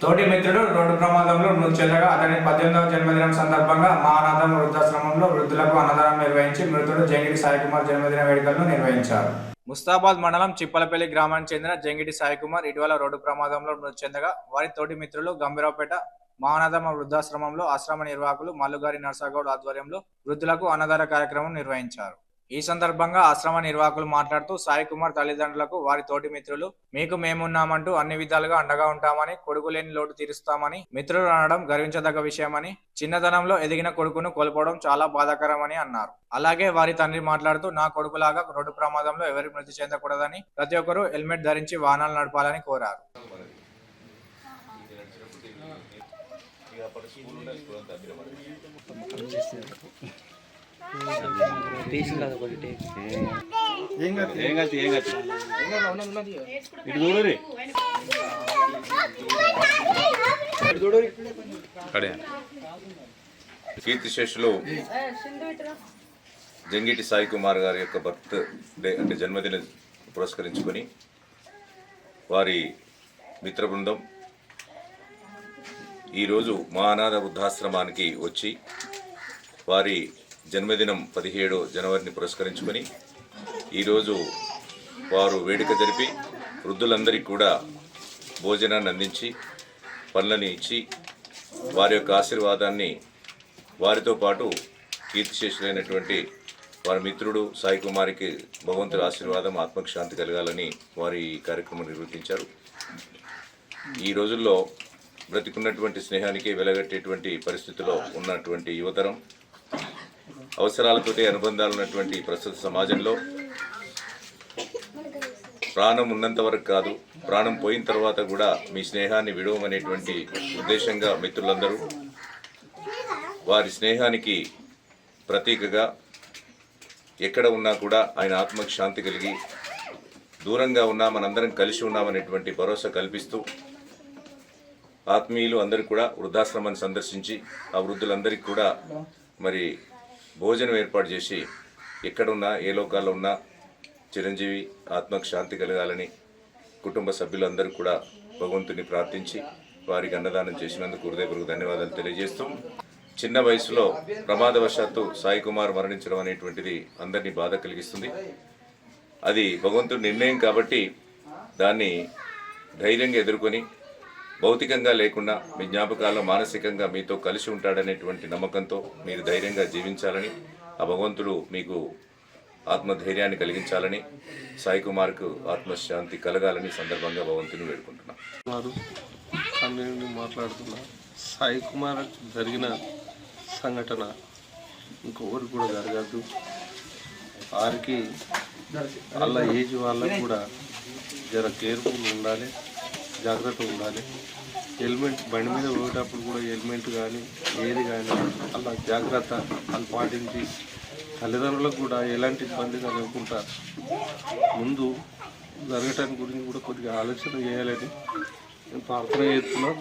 తోటి మిత్రుడు రోడ్డు ప్రమాదంలో మృతి చెందగా అతని 18వ జన్మదినం సందర్భంగా మహానాథం వృద్ధాశ్రమంలో వృద్ధులకు అన్నదానం నిర్వహించి మృతుడు జంగిటి సాయికుమార్ జన్మదిన వేడుకలను నిర్వహించారు. ముస్తాబాద్ మండలం చిప్పలపల్లి గ్రామానికి చెందిన జంగిటి సాయికుమార్ ఇటీవల రోడ్డు ప్రమాదంలో మృతి చెందగా వారి తోటి మిత్రులు గంభీరావుపేట మహానాథం వృద్ధాశ్రమంలో ఆశ్రమ నిర్వాహకులు మల్లుగారి నర్సాగౌడ్ ఆధ్వర్యంలో వృద్ధులకు అన్నదాన కార్యక్రమం నిర్వహించారు. ఈ సందర్భంగా ఆశ్రమ నిర్వాహకులు మాట్లాడుతూ సాయి కుమార్ తల్లిదండ్రులకు వారి తోటి మిత్రులు మీకు మేమున్నామంటూ అన్ని విధాలుగా అండగా ఉంటామని, కొడుకు లేని లోటు తీరుస్తామని మిత్రులు అనడం గర్వించదగ్గ విషయమని, చిన్నతనంలో ఎదిగిన కొడుకును కోల్పోవడం చాలా బాధాకరమని అన్నారు. అలాగే వారి తండ్రి మాట్లాడుతూ నా కొడుకులాగా రోడ్డు ప్రమాదంలో ఎవరి మృతి చెందకూడదని ప్రతి ఒక్కరూ హెల్మెట్ ధరించి వాహనాలు నడపాలని కోరారు. కీర్తిశేషులు జంగిటి సాయి కుమార్ గారి యొక్క బర్త్ డే అంటే జన్మదిన పురస్కరించుకొని వారి మిత్ర బృందం ఈరోజు మహానాథ వృద్ధాశ్రమానికి వచ్చి వారి జన్మదినం 17 జనవరిని పురస్కరించుకొని ఈరోజు వారు వేడుక జరిపి వృద్ధులందరికీ కూడా భోజనాన్ని అందించి పనులని ఇచ్చి వారి యొక్క ఆశీర్వాదాన్ని వారితో పాటు కీర్తిశేషులైనటువంటి వారి మిత్రుడు సాయి కుమార్కి భగవంతుడి ఆశీర్వాదం ఆత్మకు శాంతి కలగాలని వారి ఈ కార్యక్రమం నిర్వర్తించారు. ఈ రోజుల్లో బ్రతికున్నటువంటి స్నేహానికి వెలగట్టేటువంటి పరిస్థితిలో ఉన్నటువంటి యువతరం, అవసరాలతోటి అనుబంధాలు ఉన్నటువంటి ప్రస్తుత సమాజంలో ప్రాణం ఉన్నంత వరకు కాదు, ప్రాణం పోయిన తర్వాత కూడా మీ స్నేహాన్ని విడవమనేటువంటి ఉద్దేశంగా మిత్రులందరూ వారి స్నేహానికి ప్రతీకగా ఎక్కడ ఉన్నా కూడా ఆయన ఆత్మకు శాంతి కలిగి దూరంగా ఉన్నా మనందరం కలిసి ఉన్నామనేటువంటి భరోసా కల్పిస్తూ ఆత్మీయులు అందరూ కూడా వృద్ధాశ్రమాన్ని సందర్శించి ఆ వృద్ధులందరికీ కూడా మరి భోజనం ఏర్పాటు చేసి ఎక్కడున్నా ఏ లోకాల్లో ఉన్నా చిరంజీవి ఆత్మకు శాంతి కలగాలని కుటుంబ సభ్యులందరూ కూడా భగవంతుని ప్రార్థించి వారికి అన్నదానం చేసినందుకు హృదయపూర్వక ధన్యవాదాలు తెలియజేస్తూ, చిన్న వయసులో ప్రమాదవశాత్తు సాయి కుమార్ మరణించడం అనేటువంటిది అందరినీ బాధ కలిగిస్తుంది. అది భగవంతుడి నిర్ణయం కాబట్టి దాన్ని ధైర్యంగా ఎదుర్కొని భౌతికంగా లేకుండా మీ జ్ఞాపకాల్లో మానసికంగా మీతో కలిసి ఉంటాడనేటువంటి నమ్మకంతో మీరు ధైర్యంగా జీవించాలని, ఆ భగవంతుడు మీకు ఆత్మధైర్యాన్ని కలిగించాలని, సాయి కుమార్కు ఆత్మశాంతి కలగాలని సందర్భంగా భగవంతుని వేడుకుంటున్నాను. మాట్లాడుతున్నా సాయి కుమార్ జరిగిన సంఘటన ఇంకొకరు కూడా జరగద్దు. వారికి వాళ్ళ ఏజ్ వాళ్ళకు కూడా జర కేర్ఫుల్ ఉండాలి, జాగ్రత్త ఉండాలి. హెల్మెట్ బండి మీద పోయేటప్పుడు కూడా హెల్మెట్ కానీ ఏది కానీ అలా జాగ్రత్త వాళ్ళు పాటించి తల్లిదండ్రులకు కూడా ఎలాంటి ఇబ్బంది కలగకుండా ముందు జరగటానికి గురించి కూడా కొద్దిగా ఆలోచన చేయాలని నేను ప్రార్థన చేస్తున్నాను.